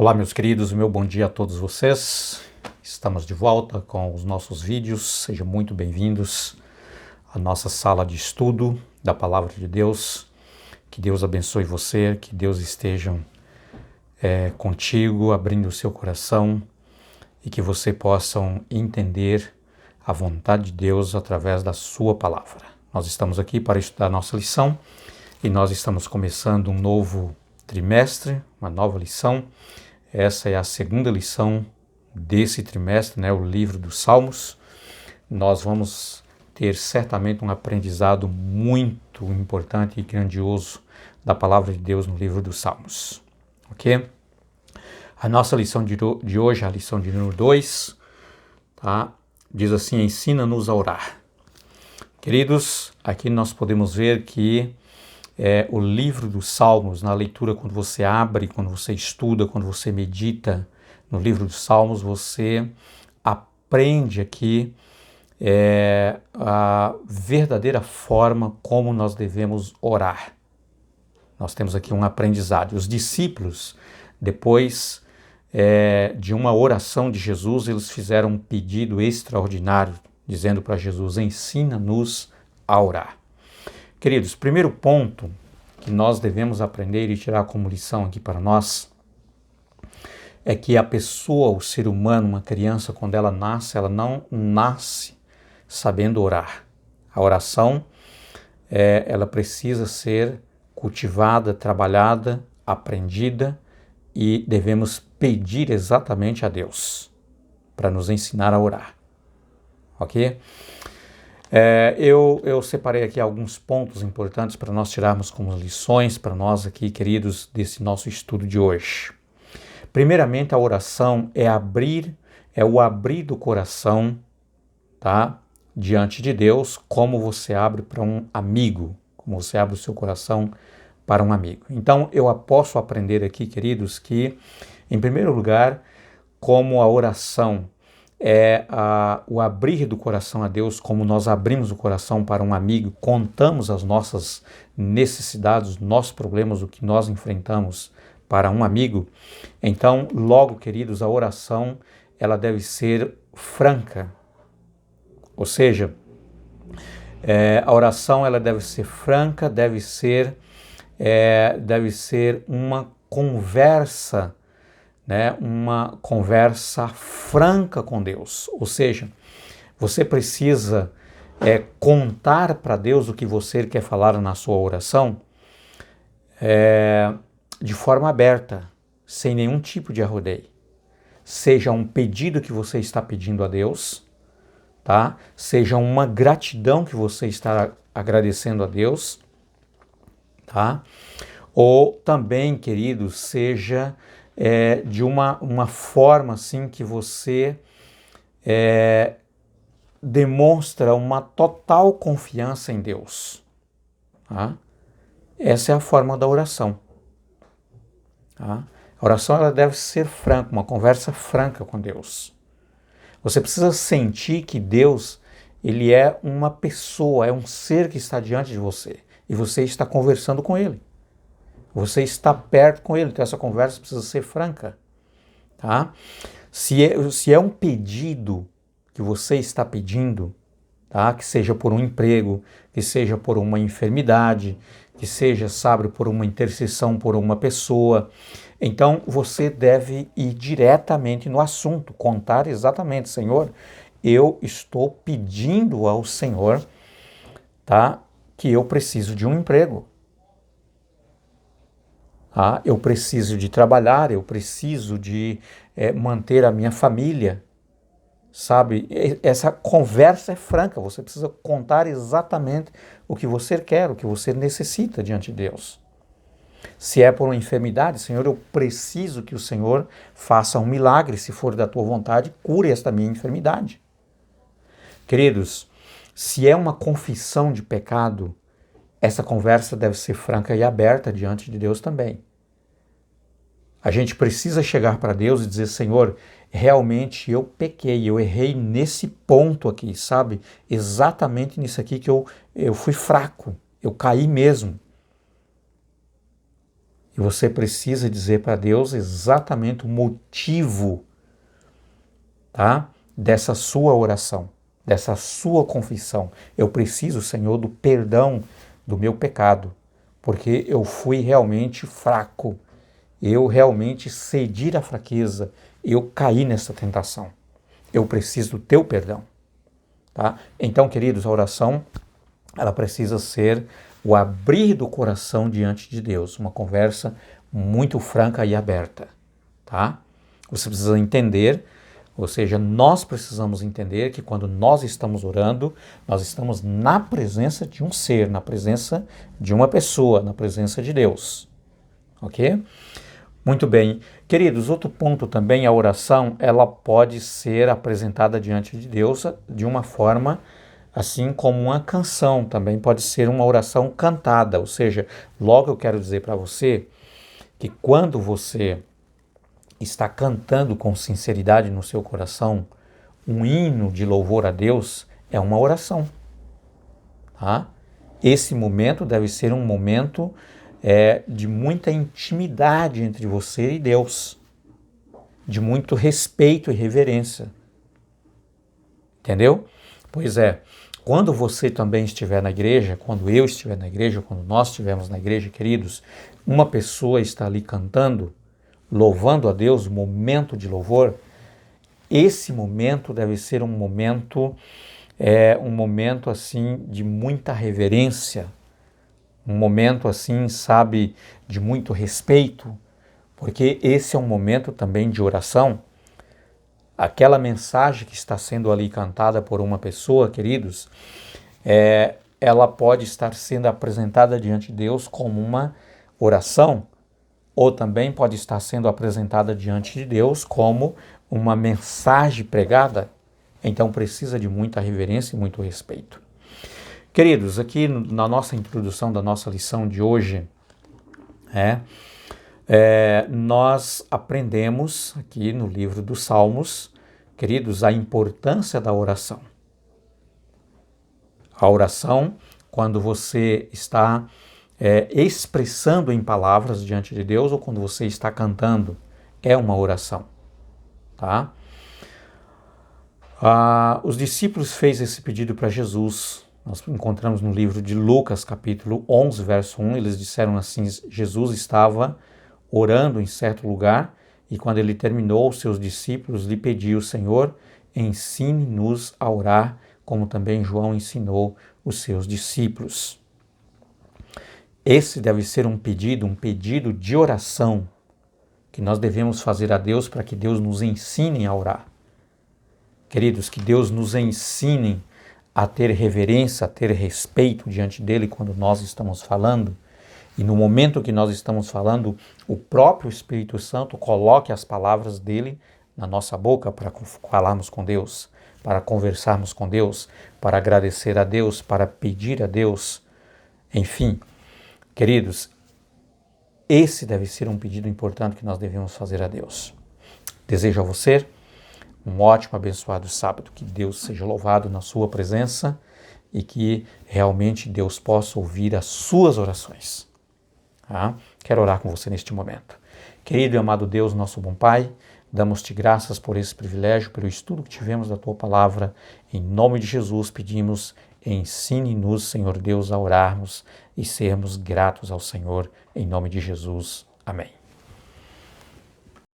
Olá, meus queridos, meu bom dia a todos vocês. Estamos de volta com os nossos vídeos. Sejam muito bem-vindos à nossa sala de estudo da Palavra de Deus. Que Deus abençoe você, que Deus esteja contigo, abrindo o seu coração e que você possa entender a vontade de Deus através da sua palavra. Nós estamos aqui para estudar a nossa lição e nós estamos começando um novo trimestre, uma nova lição. Essa é a segunda lição desse trimestre, o livro dos Salmos. Nós vamos ter certamente um aprendizado muito importante e grandioso da palavra de Deus no livro dos Salmos. Ok? A nossa lição de hoje, a lição de número 2, tá? Diz assim: ensina-nos a orar. Queridos, aqui nós podemos ver que o livro dos Salmos, na leitura, quando você abre, quando você estuda, quando você medita no livro dos Salmos, você aprende aqui a verdadeira forma como nós devemos orar. Nós temos aqui um aprendizado. Os discípulos, depois de uma oração de Jesus, eles fizeram um pedido extraordinário, dizendo para Jesus: ensina-nos a orar. Queridos, primeiro ponto que nós devemos aprender e tirar como lição aqui para nós é que a pessoa, o ser humano, uma criança, quando ela nasce, ela não nasce sabendo orar. A oração, ela precisa ser cultivada, trabalhada, aprendida, e devemos pedir exatamente a Deus para nos ensinar a orar. Ok? Eu separei aqui alguns pontos importantes para nós tirarmos como lições para nós aqui, queridos, desse nosso estudo de hoje. Primeiramente, a oração é o abrir do coração, tá? Diante de Deus, como você abre para um amigo, como você abre o seu coração para um amigo. Então, eu posso aprender aqui, queridos, que, em primeiro lugar, como a oração o abrir do coração a Deus, como nós abrimos o coração para um amigo, contamos as nossas necessidades, os nossos problemas, o que nós enfrentamos para um amigo. Então, logo, queridos, a oração ela deve ser franca. Ou seja, a oração ela deve ser franca, deve ser uma conversa, uma conversa franca com Deus. Ou seja, você precisa contar para Deus o que você quer falar na sua oração de forma aberta, sem nenhum tipo de arrodeio. Seja um pedido que você está pedindo a Deus, tá? Seja uma gratidão que você está agradecendo a Deus, tá? Ou também, querido, seja de uma forma assim que você demonstra uma total confiança em Deus. Tá? Essa é a forma da oração. Tá? A oração ela deve ser franca, uma conversa franca com Deus. Você precisa sentir que Deus ele é uma pessoa, é um ser que está diante de você e você está conversando com Ele. Você está perto com Ele, então essa conversa precisa ser franca. Tá? Se é um pedido que você está pedindo, tá? Que seja por um emprego, que seja por uma enfermidade, que seja, sabe, por uma intercessão por uma pessoa, então você deve ir diretamente no assunto, contar exatamente: Senhor, eu estou pedindo ao Senhor, tá? Que eu preciso de um emprego. Eu preciso de trabalhar, eu preciso de manter a minha família, sabe? Essa conversa é franca, você precisa contar exatamente o que você quer, o que você necessita diante de Deus. Se é por uma enfermidade, Senhor, eu preciso que o Senhor faça um milagre, se for da tua vontade, cure esta minha enfermidade. Queridos, se é uma confissão de pecado, essa conversa deve ser franca e aberta diante de Deus também. A gente precisa chegar para Deus e dizer: Senhor, realmente eu pequei, eu errei nesse ponto aqui, sabe? Exatamente nisso aqui que eu fui fraco, eu caí mesmo. E você precisa dizer para Deus exatamente o motivo, tá? Dessa sua oração, dessa sua confissão. Eu preciso, Senhor, do perdão do meu pecado, porque eu fui realmente fraco, eu realmente cedi à fraqueza, eu caí nessa tentação. Eu preciso do teu perdão, tá? Então, queridos, a oração, ela precisa ser o abrir do coração diante de Deus, uma conversa muito franca e aberta, tá? Você precisa entender, ou seja, nós precisamos entender que quando nós estamos orando, nós estamos na presença de um ser, na presença de uma pessoa, na presença de Deus, ok? Muito bem. Queridos, outro ponto também, a oração, ela pode ser apresentada diante de Deus de uma forma, assim como uma canção, também pode ser uma oração cantada, ou seja, logo eu quero dizer para você que quando você está cantando com sinceridade no seu coração um hino de louvor a Deus, é uma oração, tá? Esse momento deve ser um momento de muita intimidade entre você e Deus, de muito respeito e reverência, entendeu? Pois é, quando você também estiver na igreja, quando eu estiver na igreja, quando nós estivermos na igreja, queridos, uma pessoa está ali cantando, louvando a Deus, o momento de louvor, esse momento deve ser um momento assim de muita reverência, um momento assim, sabe, de muito respeito, porque esse é um momento também de oração. Aquela mensagem que está sendo ali cantada por uma pessoa, queridos, ela pode estar sendo apresentada diante de Deus como uma oração, ou também pode estar sendo apresentada diante de Deus como uma mensagem pregada. Então precisa de muita reverência e muito respeito. Queridos, aqui na nossa introdução da nossa lição de hoje, nós aprendemos aqui no livro dos Salmos, queridos, a importância da oração. A oração, quando você está expressando em palavras diante de Deus ou quando você está cantando, é uma oração, tá? Os discípulos fez esse pedido para Jesus. Nós encontramos no livro de Lucas, capítulo 11, verso 1, eles disseram assim, Jesus estava orando em certo lugar e quando ele terminou, os seus discípulos lhe pediu, Senhor, ensine-nos a orar, como também João ensinou os seus discípulos. Esse deve ser um pedido de oração que nós devemos fazer a Deus para que Deus nos ensine a orar. Queridos, que Deus nos ensine a ter reverência, a ter respeito diante dele quando nós estamos falando. E no momento que nós estamos falando, o próprio Espírito Santo coloque as palavras dele na nossa boca para falarmos com Deus, para conversarmos com Deus, para agradecer a Deus, para pedir a Deus. Enfim, queridos, esse deve ser um pedido importante que nós devemos fazer a Deus. Desejo a você um ótimo, abençoado sábado. Que Deus seja louvado na sua presença e que realmente Deus possa ouvir as suas orações. Tá? Quero orar com você neste momento. Querido e amado Deus, nosso bom Pai, damos-te graças por esse privilégio, pelo estudo que tivemos da Tua Palavra. Em nome de Jesus pedimos, ensine-nos, Senhor Deus, a orarmos e sermos gratos ao Senhor. Em nome de Jesus. Amém.